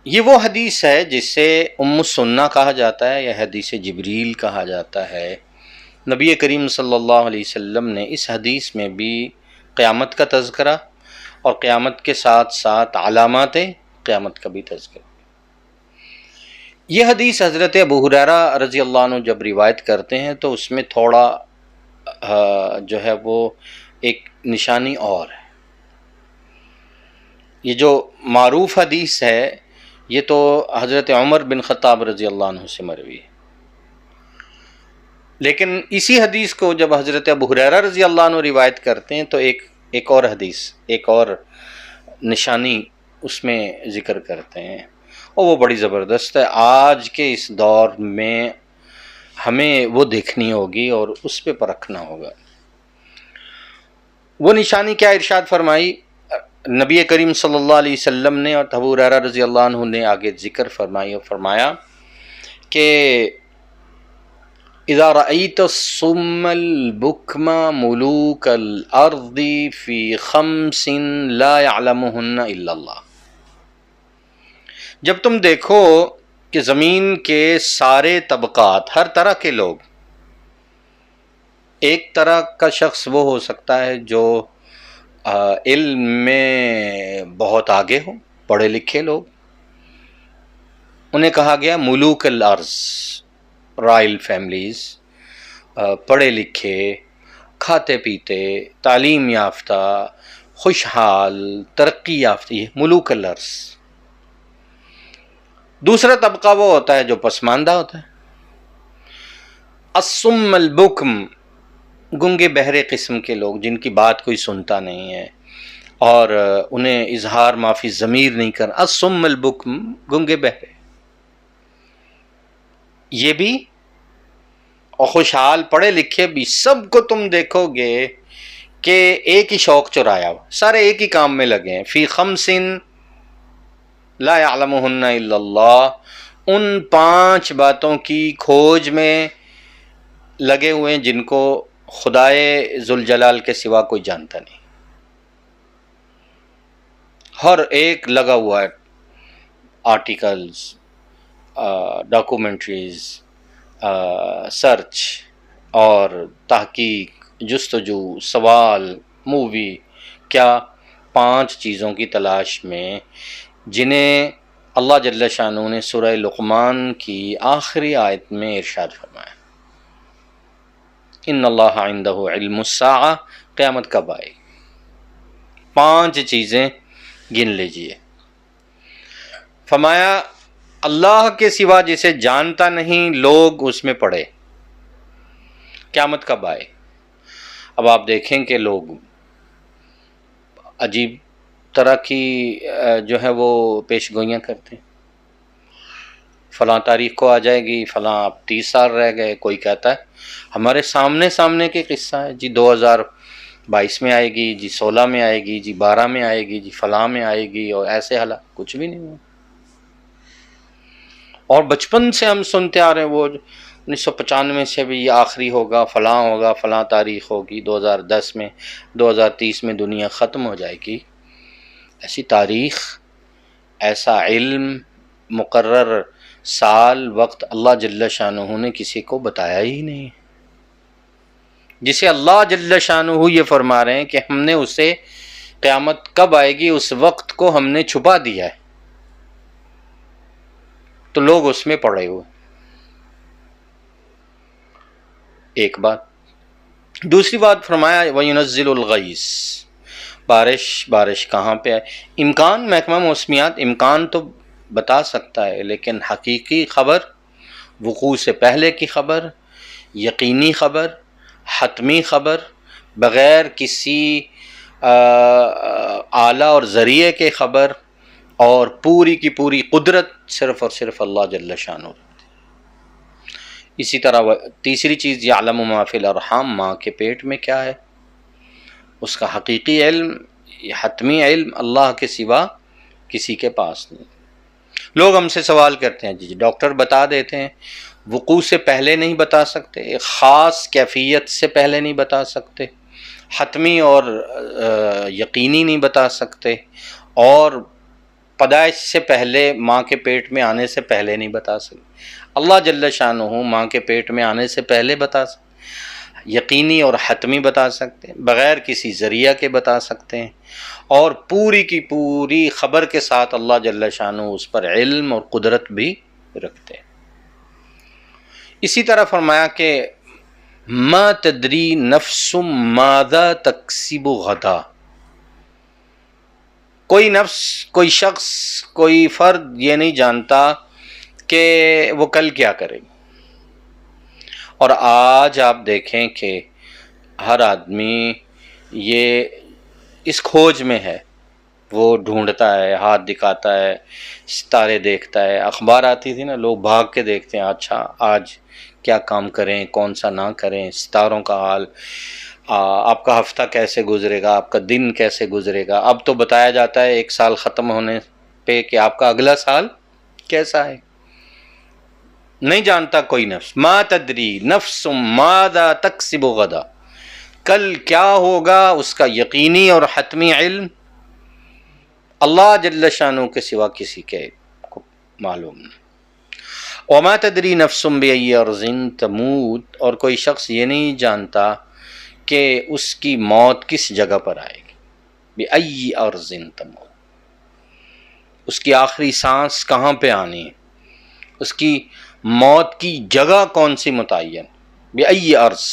یہ وہ حدیث ہے جسے السنہ کہا جاتا ہے یا حدیث جبریل کہا جاتا ہے۔ نبی کریم صلی اللہ علیہ وسلم نے اس حدیث میں بھی قیامت کا تذکرہ اور قیامت کے ساتھ ساتھ علامات قیامت کا بھی تذکرہ۔ یہ حدیث حضرت ابو ہریرہ رضی اللہ عنہ جب روایت کرتے ہیں تو اس میں تھوڑا جو ہے وہ ایک نشانی اور ہے۔ یہ جو معروف حدیث ہے یہ تو حضرت عمر بن خطاب رضی اللہ عنہ سے مروی ہے، لیکن اسی حدیث کو جب حضرت ابو ہریرہ رضی اللہ عنہ روایت کرتے ہیں تو ایک اور حدیث، ایک اور نشانی اس میں ذکر کرتے ہیں، اور وہ بڑی زبردست ہے۔ آج کے اس دور میں ہمیں وہ دیکھنی ہوگی اور اس پہ پرکھنا ہوگا۔ وہ نشانی کیا ارشاد فرمائی نبی کریم صلی اللہ علیہ وسلم نے، اور ابو ہریرہ رضی اللہ عنہ نے آگے ذکر فرمائی اور فرمایا کہ اذا رأیت الصم البکم ملوک الارض فی خمس لا يعلمہن الا اللہ، جب تم دیکھو کہ زمین کے سارے طبقات، ہر طرح کے لوگ، ایک طرح کا شخص وہ ہو سکتا ہے جو علم میں بہت آگے ہو، پڑھے لکھے لوگ، انہیں کہا گیا ملوک الارض، رائل فیملیز، پڑھے لکھے، کھاتے پیتے، تعلیم یافتہ، خوشحال، ترقی یافتہ، یہ ملوک الارض۔ دوسرا طبقہ وہ ہوتا ہے جو پسماندہ ہوتا ہے، الصم البکم، گنگے بہرے قسم کے لوگ جن کی بات کوئی سنتا نہیں ہے اور انہیں اظہار معافی ضمیر نہیں کرنا، الصم البکم، گنگے بہرے، یہ بھی، اور خوشحال پڑھے لکھے بھی، سب کو تم دیکھو گے کہ ایک ہی شوق چرایا ہوا، سارے ایک ہی کام میں لگے ہیں، فی خمس لا يعلمہن الا اللہ، ان 5 باتوں کی کھوج میں لگے ہوئے ہیں جن کو خدائے ذوالجلال کے سوا کوئی جانتا نہیں۔ ہر ایک لگا ہوا ہے، آرٹیکلز، ڈاکومنٹریز، سرچ اور تحقیق، جستجو، سوال، مووی، کیا 5 چیزوں کی تلاش میں جنہیں اللہ جل شانہ نے سورہ لقمان کی آخری آیت میں ارشاد فرمایا، ان اللہ عندہ علم الساعہ، قیامت کب آئے، 5 چیزیں گن لیجئے۔ فرمایا اللہ کے سوا جسے جانتا نہیں لوگ اس میں پڑے، قیامت کب آئے۔ اب آپ دیکھیں کہ لوگ عجیب طرح کی جو ہے وہ پیش گوئیاں کرتے ہیں، فلاں تاریخ کو آ جائے گی، فلاں اب 30 سال رہ گئے، کوئی کہتا ہے ہمارے سامنے کے قصہ ہے جی 2022 میں آئے گی، جی 16 میں آئے گی، جی 12 میں آئے گی، جی فلاں میں آئے گی، اور ایسے حالات کچھ بھی نہیں ہوا۔ اور بچپن سے ہم سنتے آ رہے ہیں وہ 1995 سے بھی یہ آخری ہوگا، فلاں تاریخ ہوگی، 2010 میں، 2030 میں دنیا ختم ہو جائے گی۔ ایسی تاریخ، ایسا علم، مقرر سال، وقت اللہ جل شانہ نے کسی کو بتایا ہی نہیں، جسے اللہ جل شانہ یہ فرما رہے ہیں کہ ہم نے اسے قیامت کب آئے گی اس وقت کو ہم نے چھپا دیا ہے، تو لوگ اس میں پڑے ہوئے۔ ایک بات۔ دوسری بات فرمایا وَيُنَزِّلُ الْغَيْثَ، بارش کہاں پہ ہے؟ امکان، محکمہ موسمیات امکان تو بتا سکتا ہے، لیکن حقیقی خبر، وقوع سے پہلے کی خبر، یقینی خبر، حتمی خبر، بغیر کسی آلہ اور ذریعے کے خبر، اور پوری کی پوری قدرت صرف اور صرف اللہ جل شانہ۔ اسی طرح تیسری چیز یعلم ما فی الارحام، ماں کے پیٹ میں کیا ہے، اس کا حقیقی علم، حتمی علم اللہ کے سوا کسی کے پاس نہیں۔ لوگ ہم سے سوال کرتے ہیں جی ڈاکٹر بتا دیتے ہیں، وقوع سے پہلے نہیں بتا سکتے، ایک خاص کیفیت سے پہلے نہیں بتا سکتے، حتمی اور یقینی نہیں بتا سکتے، اور پیدائش سے پہلے، ماں کے پیٹ میں آنے سے پہلے نہیں بتا سکتے، اللہ جل شانہ ماں کے پیٹ میں آنے سے پہلے بتا سکتے، یقینی اور حتمی بتا سکتے ہیں، بغیر کسی ذریعہ کے بتا سکتے ہیں، اور پوری کی پوری خبر کے ساتھ اللہ جل شانہ اس پر علم اور قدرت بھی رکھتے ہیں۔ اسی طرح فرمایا کہ ما تدری نفس ماذا تکسب غدا، کوئی نفس، کوئی شخص، کوئی فرد یہ نہیں جانتا کہ وہ کل کیا کرے گا۔ اور آج آپ دیکھیں کہ ہر آدمی یہ اس کھوج میں ہے، وہ ڈھونڈتا ہے، ہاتھ دکھاتا ہے، ستارے دیکھتا ہے، اخبار آتی تھی نا، لوگ بھاگ کے دیکھتے ہیں، اچھا آج کیا کام کریں، کون سا نہ کریں، ستاروں کا حال، آپ کا ہفتہ کیسے گزرے گا، آپ کا دن کیسے گزرے گا۔ اب تو بتایا جاتا ہے ایک سال ختم ہونے پہ کہ آپ کا اگلا سال کیسا ہے، نہیں جانتا کوئی نفس، ما تدری نفس ماذا تکسب غدا، کل کیا ہوگا اس کا یقینی اور حتمی علم اللہ جل شانہ کے سوا کسی کے کو معلوم نہیں۔ وما تدری نفس بأی ارض تموت، اور کوئی شخص یہ نہیں جانتا کہ اس کی موت کس جگہ پر آئے گی، بأی ارض تموت، اس کی آخری سانس کہاں پہ آنی ہے، اس کی موت کی جگہ کون سی متعین، بأی ارض،